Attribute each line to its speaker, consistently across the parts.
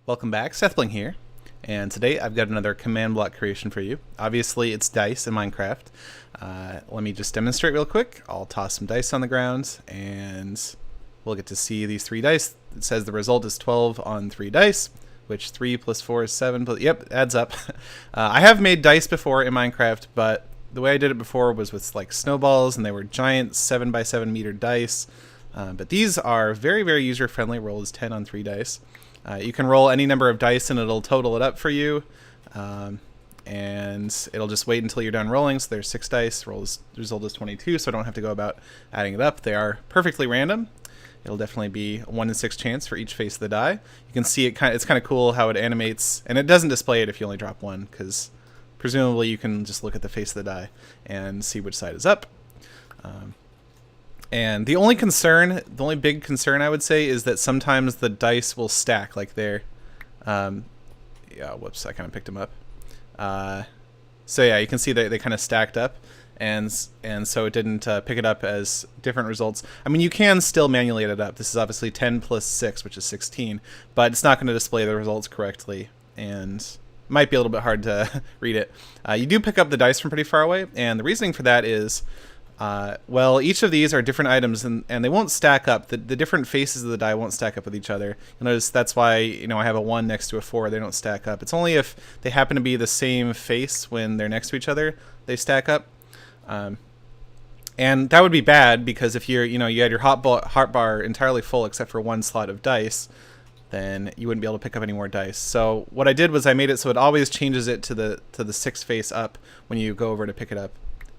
Speaker 1: Welcome back, SethBling here, and today I've got another command block creation for you. Obviously it's dice in Minecraft. Let me just demonstrate real quick. I'll toss some dice on the ground and we'll get to see these 3 dice. It says the result is 12 on 3 dice, which 3 plus 4 is 7, but yep, adds up. I have made dice before in Minecraft, but the way I did it before was with like snowballs, and they were giant 7x7 meter dice. But these are very, very user-friendly. Roll is 10 on 3 dice. You can roll any number of dice and it'll total it up for you. And it'll just wait until you're done rolling. So there's 6 dice. The result is 22, so I don't have to go about adding it up. They are perfectly random. It'll definitely be a 1 in 6 chance for each face of the die. You can see it it's kind of cool how it animates, and it doesn't display it if you only drop 1, because presumably you can just look at the face of the die and see which side is up. And the only big concern I would say is that sometimes the dice will stack like there. Yeah, whoops, I kind of picked them up. So yeah, you can see that they kind of stacked up, and so it didn't pick it up as different results. I mean, you can still manually add it up. This is obviously 10 plus 6, which is 16, but it's not going to display the results correctly, and might be a little bit hard to read it. You do pick up the dice from pretty far away, and the reasoning for that is, well, each of these are different items, and they won't stack up. The different faces of the die won't stack up with each other. You'll notice that's why, you know, I have a 1 next to a 4. They don't stack up. It's only if they happen to be the same face when they're next to each other they stack up. And that would be bad, because if you had your heart bar entirely full except for 1 slot of dice, then you wouldn't be able to pick up any more dice. So what I did was I made it so it always changes it to the 6th face up when you go over to pick it up.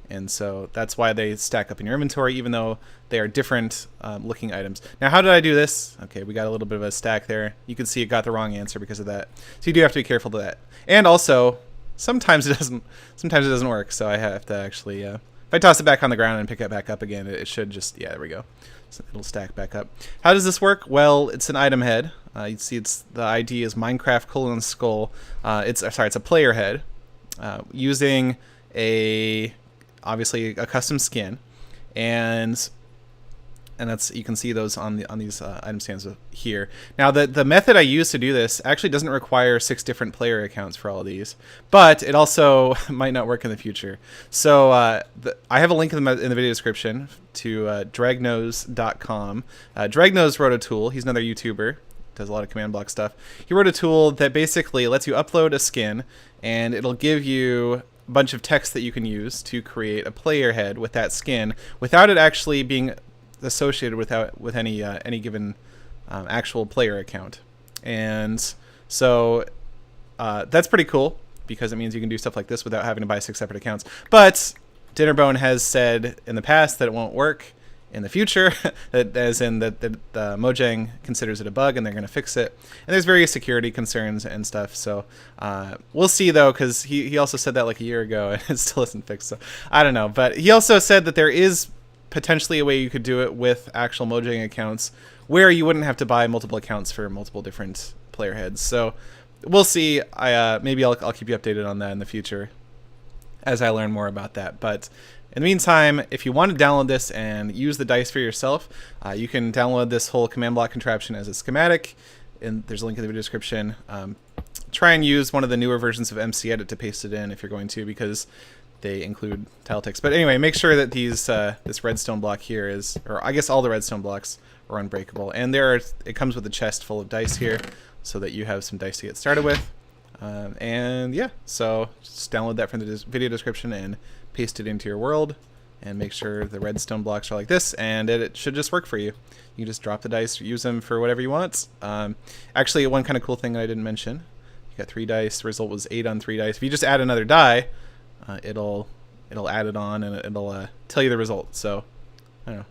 Speaker 1: And so that's why they stack up in your inventory, even though they are different looking items. Now, how did I do this? Okay, we got a little bit of a stack there. You can see it got the wrong answer because of that. So you do have to be careful of that. And also, sometimes it doesn't work. So I have to actually, if I toss it back on the ground and pick it back up again, it should just, yeah, there we go. So it'll stack back up. How does this work? Well, it's an item head. You see, the ID is Minecraft:skull. It's a player head using obviously a custom skin, and that's, you can see those on these item stands here. Now the method I use to do this actually doesn't require 6 different player accounts for all of these, but it also might not work in the future. So I have a link in the video description to dragnose.com. Dragnose wrote a tool. He's another YouTuber, does a lot of command block stuff. He wrote a tool that basically lets you upload a skin, and it'll give you bunch of text that you can use to create a player head with that skin without it actually being associated with any given actual player account. And so that's pretty cool, because it means you can do stuff like this without having to buy 6 separate accounts. But Dinnerbone has said in the past that it won't work in the future, as in that Mojang considers it a bug and they're going to fix it. And there's various security concerns and stuff. So we'll see, though, because he also said that like a year ago and it still isn't fixed. So I don't know. But he also said that there is potentially a way you could do it with actual Mojang accounts where you wouldn't have to buy multiple accounts for multiple different player heads. So we'll see. Maybe I'll keep you updated on that in the future as I learn more about that. But in the meantime, if you want to download this and use the dice for yourself, you can download this whole command block contraption as a schematic, and there's a link in the video description. Try and use one of the newer versions of MCEdit to paste it in if you're going to, because they include tile ticks. But anyway, make sure that this redstone block here is, or I guess all the redstone blocks are unbreakable. And it comes with a chest full of dice here, so that you have some dice to get started with. And yeah, so just download that from the video description and paste it into your world, and make sure the redstone blocks are like this, and it should just work for you. You just drop the dice, use them for whatever you want. Actually, one kind of cool thing that I didn't mention, you got 3 dice, the result was 8 on 3 dice. If you just add another die, it'll add it on, and it'll tell you the result. So I don't know,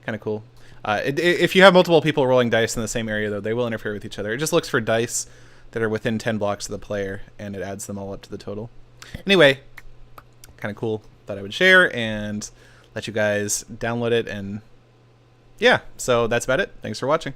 Speaker 1: kind of cool. If you have multiple people rolling dice in the same area, though, they will interfere with each other. It just looks for dice that are within 10 blocks of the player, and it adds them all up to the total. Anyway, kind of cool. Thought I would share and let you guys download it. And yeah, so that's about it. Thanks for watching.